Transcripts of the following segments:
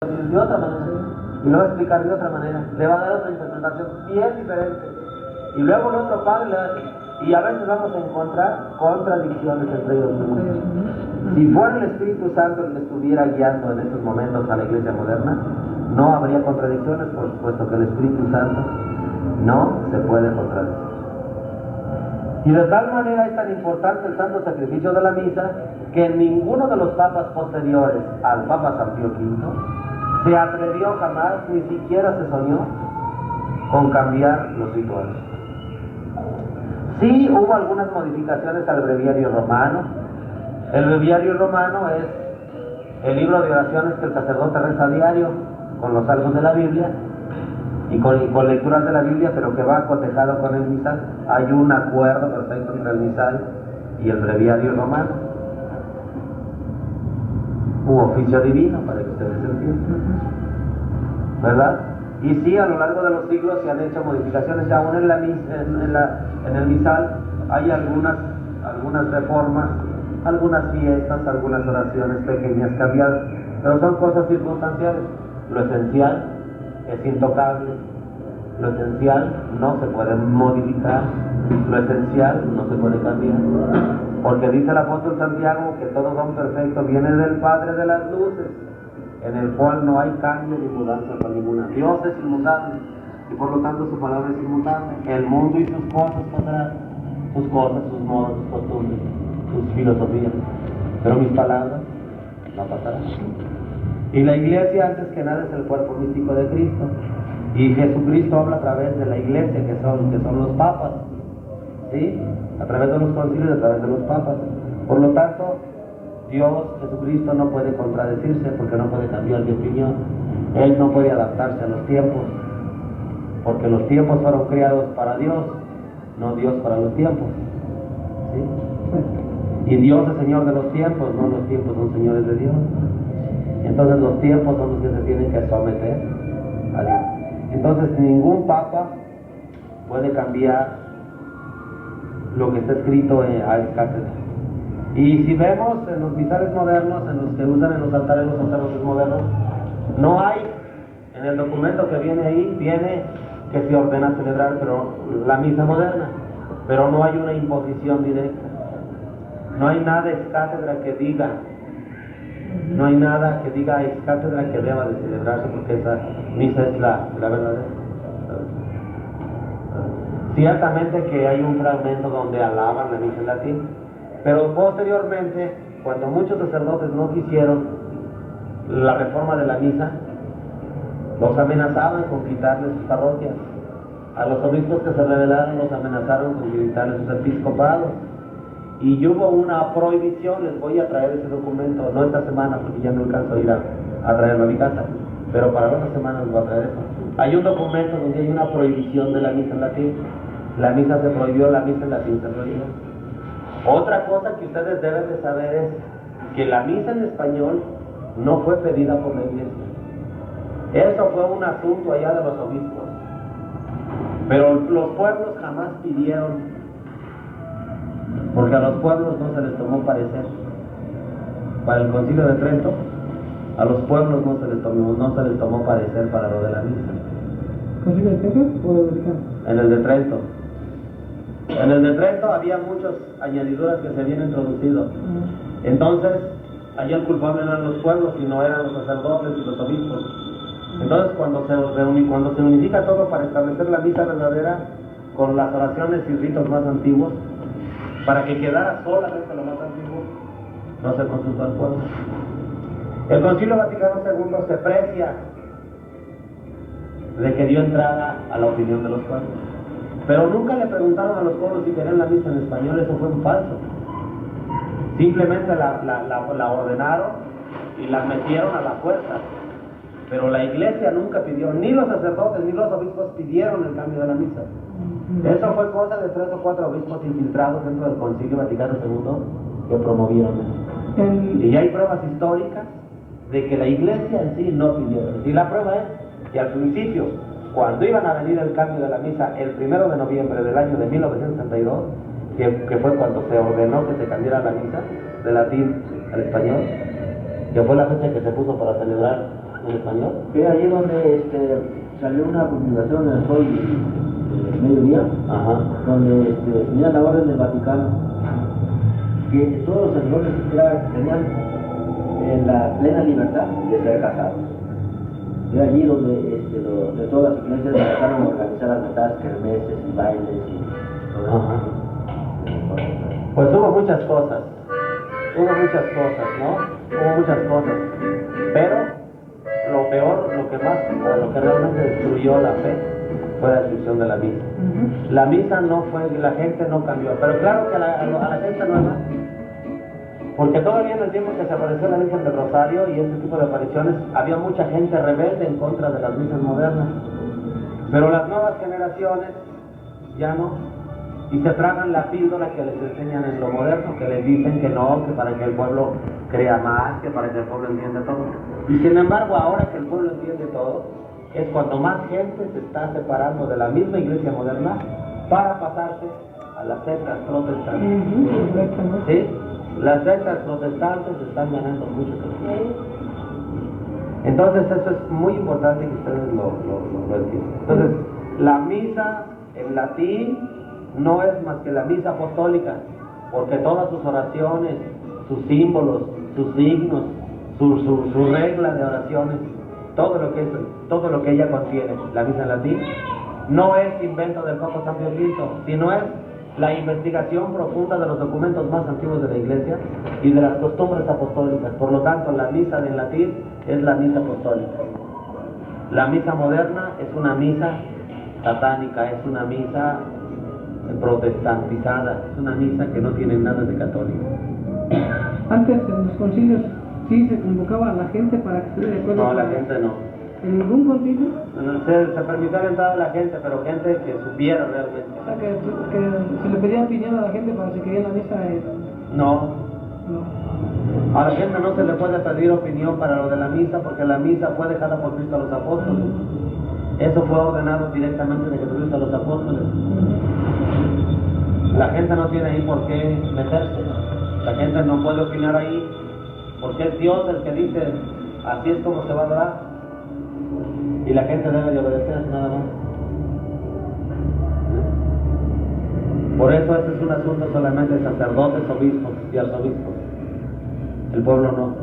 de otra manera, y lo va a explicar de otra manera, le va a dar otra interpretación bien diferente. Y luego el otro padre y a veces vamos a encontrar contradicciones entre ellos mismos. Si fuera el Espíritu Santo el que estuviera guiando en estos momentos a la iglesia moderna, no habría contradicciones, por supuesto que el Espíritu Santo no se puede contradecir. Y de tal manera es tan importante el santo sacrificio de la misa que ninguno de los papas posteriores al Papa San Pío V se atrevió jamás, ni siquiera se soñó con cambiar los rituales. Sí hubo algunas modificaciones al breviario romano. El breviario romano es el libro de oraciones que el sacerdote reza a diario con los salmos de la Biblia y con lecturas de la Biblia, pero que va cotejado con el misal. Hay un acuerdo perfecto entre el misal y el breviario romano. Un oficio divino, para que ustedes entiendan, ¿verdad? Y sí, a lo largo de los siglos se han hecho modificaciones, ya aún en el misal hay algunas reformas, algunas fiestas, algunas oraciones pequeñas cambiadas, pero son cosas circunstanciales. Lo esencial es intocable, lo esencial no se puede modificar, lo esencial no se puede cambiar, porque dice el apóstol Santiago que todo don perfecto viene del Padre de las luces, en el cual no hay cambio ni mudanza para ninguna. Dios es inmutable y por lo tanto su palabra es inmutable. El mundo y sus cosas pasarán, sus cosas, sus modos, sus costumbres, sus filosofías, pero mis palabras no pasarán. Y la iglesia antes que nada es el cuerpo místico de Cristo, y Jesucristo habla a través de la iglesia que son los papas, ¿sí? A través de los concilios, a través de los papas. Por lo tanto, Dios, Jesucristo, no puede contradecirse porque no puede cambiar de opinión. Él no puede adaptarse a los tiempos, porque los tiempos fueron creados para Dios, no Dios para los tiempos, ¿sí? Y Dios es Señor de los tiempos, no los tiempos son señores de Dios. Entonces los tiempos son los que se tienen que someter a Dios. Entonces ningún papa puede cambiar lo que está escrito a cátedra. Y si vemos en los misales modernos, en los que usan en los altares los sacerdotes modernos, no hay, en el documento que viene ahí, viene que se ordena celebrar la misa moderna, pero no hay una imposición directa. No hay nada ex cátedra que diga, no hay nada que diga ex cátedra que deba de celebrarse, porque esa misa es la verdadera. Ciertamente que hay un fragmento donde alaban la misa en latín, pero posteriormente, cuando muchos sacerdotes no quisieron la reforma de la misa, los amenazaban con quitarles sus parroquias. A los obispos que se rebelaron los amenazaron con quitarles sus episcopados. Y hubo una prohibición. Les voy a traer ese documento, no esta semana, porque ya no alcanzo a ir a traerlo a mi casa, pero para la otra semana les voy a traer eso. Hay un documento donde hay una prohibición de la misa en latín. La misa se prohibió, la misa en latín se prohibió. Otra cosa que ustedes deben de saber es que la misa en español no fue pedida por la iglesia. Eso fue un asunto allá de los obispos. Pero los pueblos jamás pidieron, porque a los pueblos no se les tomó parecer. Para el Concilio de Trento, a los pueblos no se les tomó parecer para lo de la misa. ¿Concilio de Trento o de Vaticano? En el de Trento. En el de Trento había muchas añadiduras que se habían introducido. Entonces, allá el culpable no eran los pueblos, sino eran los sacerdotes y los obispos. Entonces, cuando se unifica todo para establecer la misa verdadera con las oraciones y ritos más antiguos, para que quedara solamente lo más antiguo, no se consultó al pueblo. El Concilio Vaticano II se precia de que dio entrada a la opinión de los pueblos, pero nunca le preguntaron a los pueblos si querían la misa en español. Eso fue un falso. Simplemente la ordenaron y la metieron a la fuerza, pero la iglesia nunca pidió, ni los sacerdotes ni los obispos pidieron el cambio de la misa. Eso fue cosa de 3 o 4 obispos infiltrados dentro del Concilio Vaticano II que promovieron eso. Y hay pruebas históricas de que la iglesia en sí no pidió. Y la prueba es que al principio, cuando iban a venir el cambio de la misa el 1 de noviembre del año de 1962, que fue cuando se ordenó que se cambiara la misa de latín al español, que fue la fecha que se puso para celebrar en español. Fue allí donde salió una publicación en el Sol Mediodía, Ajá. donde tenía la orden del Vaticano que todos los sacerdotes tenían la plena libertad de ser casados. Fue allí donde todas las iglesias empezaron a organizar las metas, kermeses y bailes y todo eso. Ajá. Pues hubo muchas cosas, ¿no? Hubo muchas cosas, pero lo peor, lo que realmente destruyó la fe fue la destrucción de la misa. La misa no fue, la gente no cambió, pero claro que a la gente nueva, porque todavía en el tiempo que se apareció la Virgen del Rosario y ese tipo de apariciones, había mucha gente rebelde en contra de las misas modernas, pero las nuevas generaciones ya no. Y se tragan la píldora que les enseñan en lo moderno, que les dicen que no, que para que el pueblo crea más, que para que el pueblo entienda todo. Y sin embargo, ahora que el pueblo entiende todo, es cuando más gente se está separando de la misma iglesia moderna para pasarse a las sectas protestantes. ¿Sí? Las sectas protestantes están ganando mucho terreno. Entonces eso es muy importante que ustedes lo entiendan. Entonces, la misa en latín no es más que la misa apostólica, porque todas sus oraciones, sus símbolos, sus signos, su regla de oraciones, todo lo que ella contiene, la misa en latín, no es invento del Papa San Pío V, sino es la investigación profunda de los documentos más antiguos de la Iglesia y de las costumbres apostólicas. Por lo tanto, la misa en latín es la misa apostólica. La misa moderna es una misa satánica, es una misa protestantizada, es una misa que no tiene nada de católica. Antes en los concilios sí se convocaba a la gente para que estuviera de acuerdo. No, la gente no. ¿En ningún concilio? Se permitió la entrada a la gente, pero gente que supiera realmente. O sea, que se le pedía opinión a la gente para si quería la misa. No. No. A la gente no se le puede pedir opinión para lo de la misa, porque la misa fue dejada por Cristo a los apóstoles. Eso fue ordenado directamente de Jesucristo a los apóstoles. La gente no tiene ahí por qué meterse. La gente no puede opinar ahí, porque es Dios el que dice, así es como se va a adorar. Y la gente debe de obedecer, nada más. Por eso ese es un asunto solamente de sacerdotes, obispos y arzobispos. El pueblo no.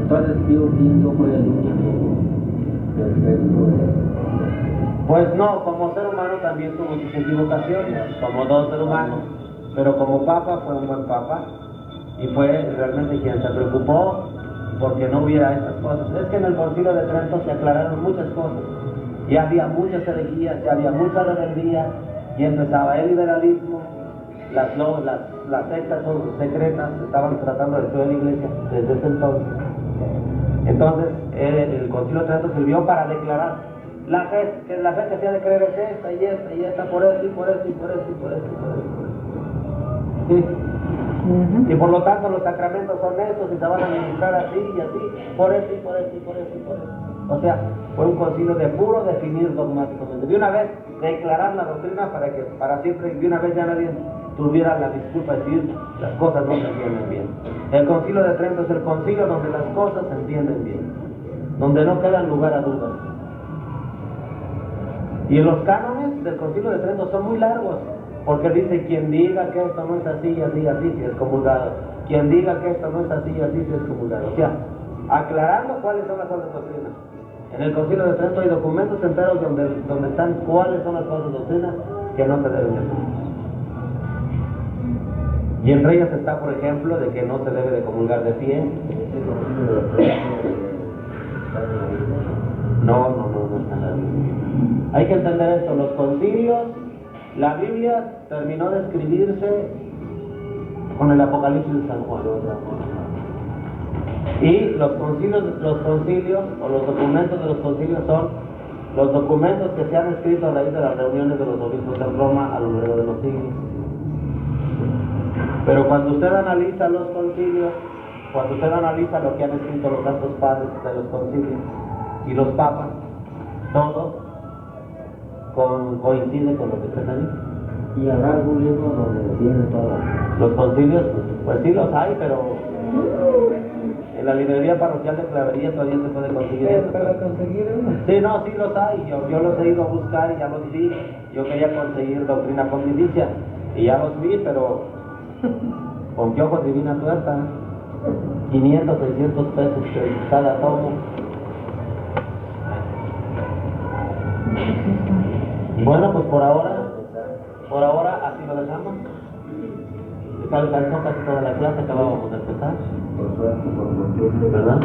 Entonces, Pío V fue el único perfecto. Pues no, como ser humano también tuvo sus equivocaciones, como todo ser humano, pero como papa fue un buen papa y fue realmente quien se preocupó porque no hubiera estas cosas. Es que en el Concilio de Trento se aclararon muchas cosas, ya había muchas herejías, ya había mucha rebeldía y empezaba el liberalismo, las sectas secretas estaban tratando de destruir la iglesia desde ese entonces. Entonces el Concilio de Trento sirvió para declarar la fe que se ha de creer es esta y esta y esta, por esto y por esto y por esto y por esto y por esto. ¿Sí? Y por lo tanto los sacramentos son estos y se van a administrar así y así, por esto y por esto y por esto y por esto. O sea, fue un concilio de puro definir dogmáticamente. De una vez declarar la doctrina para que para siempre, de una vez ya nadie tuviera la disculpa de decir las cosas no se entienden bien. El Concilio de Trento es el concilio donde las cosas se entienden bien, donde no queda lugar a dudas. Y los cánones del Concilio de Trento son muy largos, porque dice, quien diga que esto no es así, así, así, si es comulgado. Quien diga que esto no es así, así, si es comulgado. O sea, aclarando cuáles son las falsas doctrinas. En el Concilio de Trento hay documentos enteros donde están cuáles son las falsas doctrinas que no se deben hacer. Y entre ellas está, por ejemplo, de que no se debe de comulgar de pie. No está en la Biblia. Hay que entender esto, los concilios, la Biblia terminó de escribirse con el Apocalipsis de San Juan. Y los concilios o los documentos de los concilios son los documentos que se han escrito a raíz de las reuniones de los obispos en Roma a lo largo de los siglos. Pero cuando usted analiza los concilios, cuando usted analiza lo que han escrito los santos padres de los concilios y los papas, todo coincide con lo que usted dice. ¿Y habrá algún libro donde tiene todas? Los concilios, pues sí los hay, pero En la librería parroquial de Clavería todavía se puede conseguir eso. Para conseguir uno. Sí, no, sí los hay. Yo los he ido a buscar y ya los vi. Yo quería conseguir Doctrina Pontificia y ya los vi, pero con qué ojos divina tuerta. 500, 600 pesos cada tomo. Bueno, pues por ahora así lo dejamos. Alcanzó casi toda la clase, acabábamos de empezar, Por suerte, por fortuna. ¿verdad?